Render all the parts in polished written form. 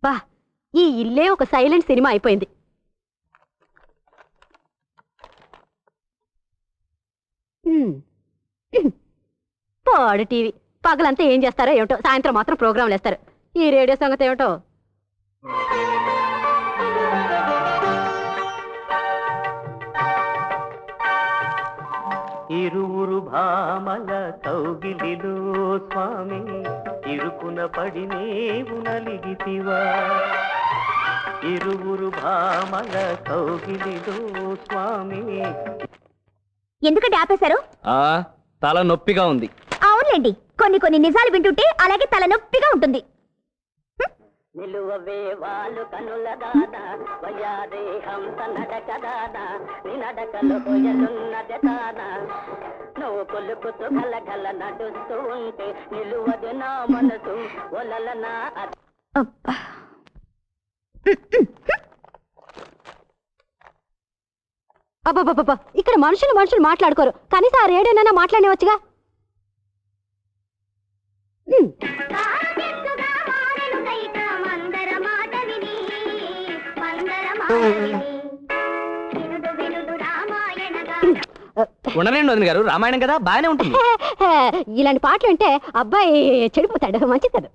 బా ఈ ఇల్లే ఒక సైలెంట్ సినిమా అయిపోయింది. పాడు టీవీ. పగలంతా ఏం చేస్తారో ఏమిటో, సాయంత్రం మాత్రం ప్రోగ్రాంలు వేస్తారు. ఈ రేడియో సంగతి ఏమిటో. ఇరువురు భామల కౌగిలిలో స్వామి ఇరుకున పడి నీవు నలిగితివా. ఇరువురు భామల కౌగిలిలో స్వామి. ఎందుకంటే ఆపేశారు? తల నొప్పిగా ఉంది. అవునులేండి, కొన్ని నిజాలు వింటుంటే అలాగే తల నొప్పిగా ఉంటుంది. నిలువవే వాళ్ళు కనుల దాదా వయాదే హంస నడక దాదా నీ నడకలో కొయ్యలున్నదే దాదా నువ్వు కొలుకుతూ గలగల నడుస్తూ ఉంటే నిలువదు నా మనసు ఒలల నా. అబ్బబ్బబ్బా, ఇక్కడ మనుషులు మాట్లాడుకోరు, కనీసం ఆ రేడియోనైనా మాట్లాడవచ్చుగా. ఉండలేండి వదిన గారు, రామాయణం కదా బాగానే ఉంటుంది. ఇలాంటి పాటలు అంటే అబ్బాయి చెడిపోతాడు, మంచిది కాదు.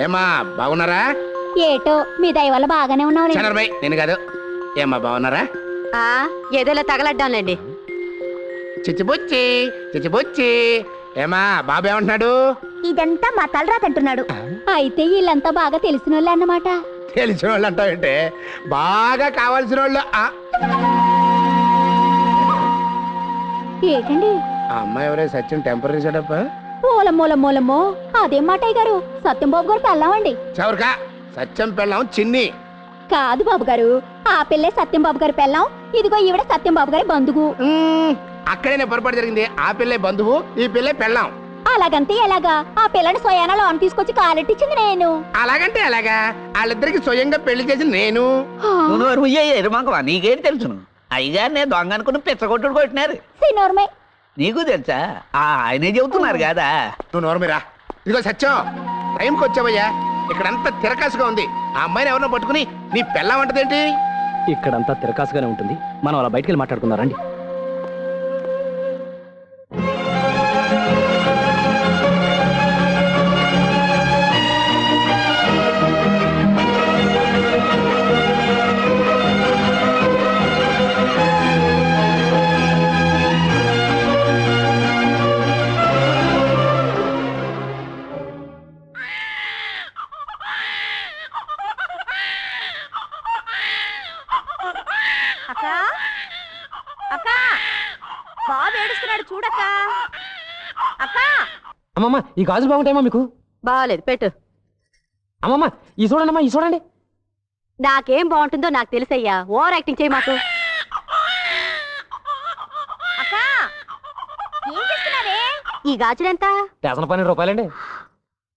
ఏమా బాగున్నారా? ఏటో మీ దయ వల్ల బాగానే ఉన్నావు. నేను కాదు. ఏమా బాగున్నారా? ఏదోలా తగలడ్డాంలేండి. చిచ్చిబుచ్చి ఏమా బాబు ఏమంటున్నాడు? ఇదంతా మా తలరాత అంటున్నాడు. అయితే వీళ్ళంతా బాగా తెలిసిన వాళ్ళే అన్నమాట. తెలిసిన వాళ్ళు అంటావంటే బాగా కావాల్సిన వాళ్ళు. ఏంటండి ఆ అమ్మాయి ఎవరే సచిన్ టెంపరీ సెటప్? మూలమ్మో అదేం మాటయ్య గారు, సత్యంబాబు గారు పెళ్ళామండి. చవరకా సత్యం పెళ్ళాం చిన్ని కాదు బాబు గారు, ఆ పిల్లే సత్యంబాబు గారి పెళ్ళాం. ఇదిగో ఈవిడ సత్యంబాబు గారి బంధువు. అక్కడేనే పొరపాటు జరిగింది. ఆ పిల్లే బంధువు, ఈ పిల్లే పెళ్ళాం. అలాగంతే ఎలాగా? ఆ పిల్లని స్వయానాలో అని తీసుకొచ్చి కాలెట్టించింది నేను. అలాగంటే అలాగా? వాళ్ళిద్దరికి స్వయంగా పెళ్లి చేసి నేను. నీకేంటి తెలుసును? అయ్యగారు దొంగ అనుకుని పిచ్చగొట్టుడు కొట్టినారు. సినోర్మే నీకు తెలుసా? ఆయనే చెబుతున్నారు కదా. నువ్వు నోర్మిరా. ఇదిగో సత్యం, టైంకి వచ్చావయ్యా. ఇక్కడంతా తిరకాసుగా ఉంది. ఆ అమ్మాయిని ఎవరినో పట్టుకుని నీ పెళ్ళాం అంటదేంటి? ఇక్కడంతా తిరకాసుగానే ఉంటుంది. మనం అలా బయటికి వెళ్ళి మాట్లాడుకుందారండి. బాబు ఏడుస్తున్నాడు చూడక్క. అమ్మమ్మ ఈ గాజులు బాగుంటాయమ్మా మీకు? బాగాలేదు, పెట్టు. అమ్మమ్మ ఈ చూడండి, ఈ చూడండి. నాకేం బాగుంటుందో నాకు తెలుసయ్యా, ఓవర్ యాక్టింగ్ చేయి మాకు. ఈ గాజులెంత? డజన్ 12 రూపాయలండి.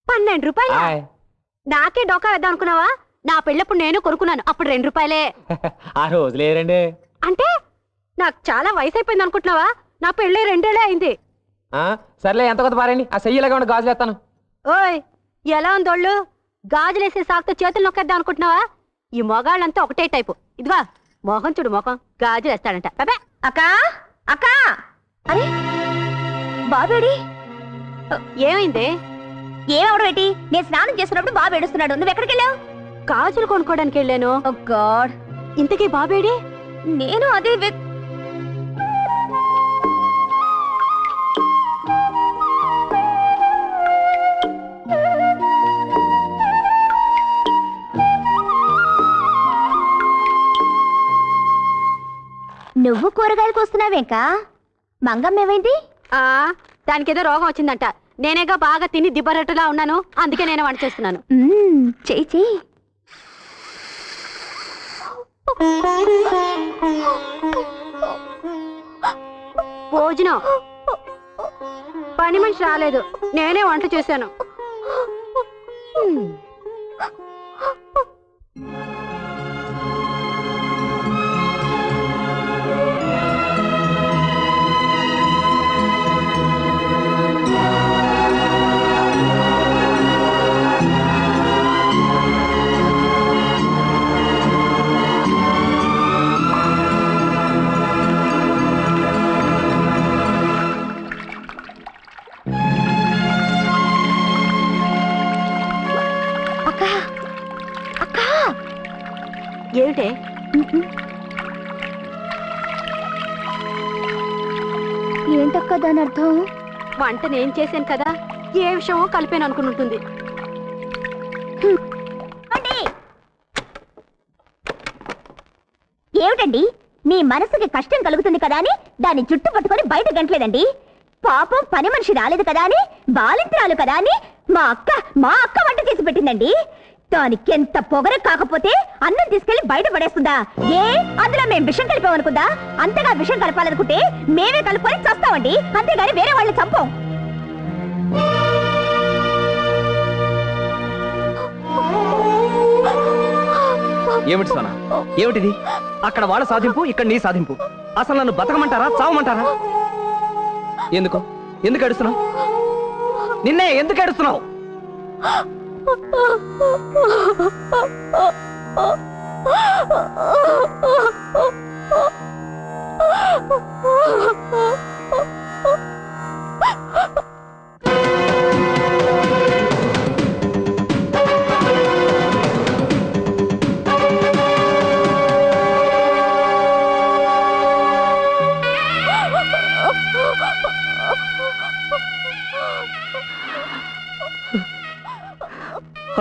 12 రూపాయలు? నాకే డోకా వేద్దాం అనుకున్నావా? నా పెళ్ళప్పుడు నేను కొనుక్కున్నాను, అప్పుడు 2 రూపాయలే. ఆ రోజు లేరండి. అంటే నాకు చాలా వయసు అయిపోయింది అనుకుంటున్నావా? నా పెళ్ళి 2 ఏళ్ళే అయింది. సర్లే, ఎంత కొత్త పారండి. ఆ చెయ్యిలాగా ఉండి గాజులు వేస్తాను. ఓయ్, ఎలా ఉందోళ్ళు? గాజులేసే సాకుతో చేతులు నొక్కేద్దాం అనుకుంటున్నావా? ఈ మొగాళ్ళంతా ఒకటే టైపు. ఇదిగా మొహం చూడు, మొహం గాజులు వేస్తాడంట. బాబా అక్క అరే బాబేడి ఏమైంది? ఏమవడం ఏంటి? నేను స్నానం చేస్తున్నప్పుడు బాబు ఏడుస్తున్నాడు. నువ్వు ఎక్కడికి వెళ్ళావు? గాజులు కొనుక్కోడానికి వెళ్ళాను. గాడ్, ఇంతకీ బాబేడి? నేను అదే నువ్వు కూరగాయలకు వస్తున్నావేంకా? మంగమ్మ ఏమైంది? దానికి ఏదో రోగం వచ్చిందంట. నేనేగా బాగా తిని దిబ్బరట్టులా ఉన్నాను, అందుకే నేను వంట చేస్తున్నాను. చెయ్యి చెయ్యి. భోజనం పని మనిషి రాలేదు, నేనే వంట చేశాను. ఏమిటే ఏంటక్క దాని అర్థం? వంట నేను చేశాను కదా, ఏ విషయమో కలిపాను అనుకుని ఉంటుంది. ఏమిటండి, మీ మనసుకి కష్టం కలుగుతుంది కదా అని దాన్ని జుట్టు పట్టుకొని బయట గంటలేదండి. పాపం పని మనిషి రాలేదు కదా అని, బాలింత్రాలు కదా అని మా అక్క వంట చేసి పెట్టిందండి. దానికి ఎంత పొగర కాకపోతే అన్నం తీసుకెళ్లి బయట పడేస్తుందా? అందులో మేము విషం కలిపామనుకుందా? అంతగా విషం కలపాలనుకుంటే మేమే కలుపుకొని చస్తామండి, అంతేగాని వేరే వాళ్ళని చంపం. ఏమిటి సోనా, ఏమిటిది? అక్కడ వాళ్ళ సాధింపు, ఇక్కడ నీ సాధింపు. అసలు నన్ను బతకమంటారా, చావమంటారా? ఎందుకు ఎందుకు ఏడుస్తున్నావు? నిన్నే ఎందుకు ఏడుస్తున్నావు?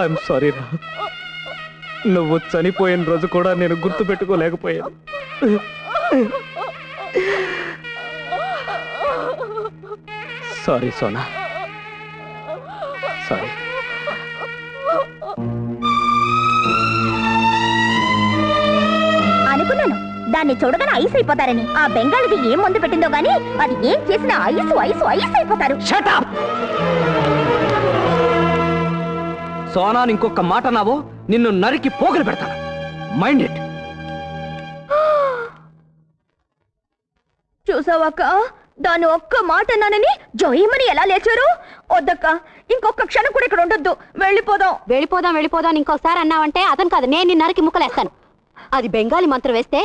ఐఎమ్ సారీ రా, నువ్వు చనిపోయిన రోజు కూడా నేను గుర్తు పెట్టుకోలేకపోయాను. Sorry Sona, sorry. అనుకున్నాను దాన్ని చూడగానే ఐస్ అయిపోతారని. ఆ బెంగాల్ది ఏం మందు పెట్టిందో గానీ అది ఏం చేసినా ఐస్ ఐస్ ఐస్ అయిపోతారు. Shut up! సోనాను ఇంకొక మాట నావో నిన్ను నరికి పోగులు పెడతాను. Mind it. చూసావాక, దాని ఒక్క మాట నానని జోయమని ఎలా లేచారు? వద్దక్క, ఇంకొక క్షణం కూడా ఇక్కడ ఉండొద్దు, వెళ్ళిపోదాం. వెళ్ళిపోదాం వెళ్ళిపోదాం ఇంకోసారి అన్నావంటే అతను కాదు, నేను నిన్న నరికి ముక్కలేస్తాను. అది బెంగాలీ మంత్రం వేస్తే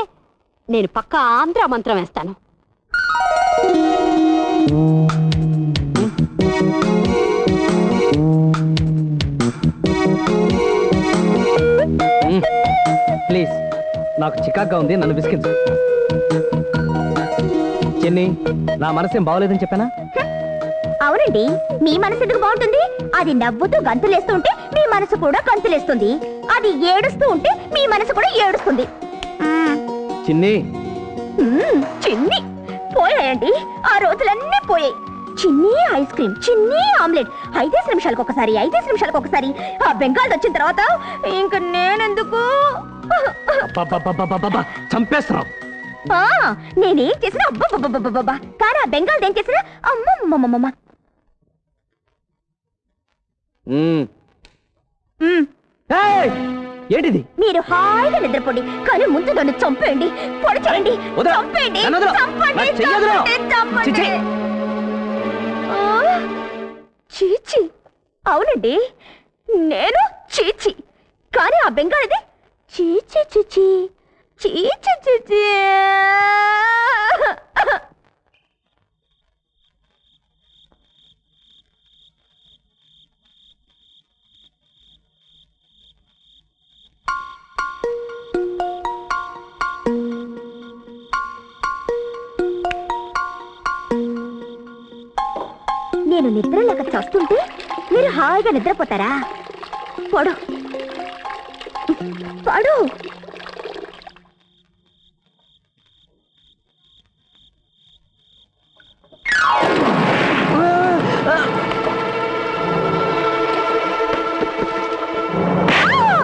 నేను పక్కా ఆంధ్ర మంత్రం వేస్తాను. ప్లీజ్, నాకు చికాగ్గా ఉంది, నన్ను విసిగించు. చెన్ని, నా మనసేం బాగోలేదని చెప్పానా? అవునండి, మీ మనసు ఎందుకు బాగుంటుంది? అది నవ్వుతూ గంతులేస్తూ ఉంటే మీ మనసు కూడా గంతులేస్తుంది. అది ఏడుస్తూ ఉంటే మీ మనసు కూడా ఏడుస్తుంది. చిన్ని, చిన్ని పోయాయండి, ఆ రోజులన్నీ పోయాయి. చిన్ని ఐస్ క్రీమ్, చిన్ని ఆమ్లెట్, 5 నిమిషాలకు ఒకసారి, 5 నిమిషాలకు ఒకసారి. ఆ బెంగాల్ వచ్చిన తర్వాత ఇంక నేనెందుకు? చంపేస్తున్నావు. నేనేం చేసినా అబ్బబ్బబ్బబ్బబ్బా, కానీ ఆ బెంగాల్ ఏం చేసినా అమ్మమ్మమ్మమ్మ. ఏంటిది? మీరు హాయిగా నిద్రపోండి, కానీ ముందు నన్ను చంపేయండి, పొడి చేయండి, చంపేయండి, చంపండి, చంపండి, చంపండి. చీచి, అవునండి, నేను చీచి, కానీ ఆ బెంగాలీది చీచి చీచి చీచి చీచి. నేను నిద్రలేక చస్తుంటే మీరు హాయిగా నిద్రపోతారా? పడు పడు.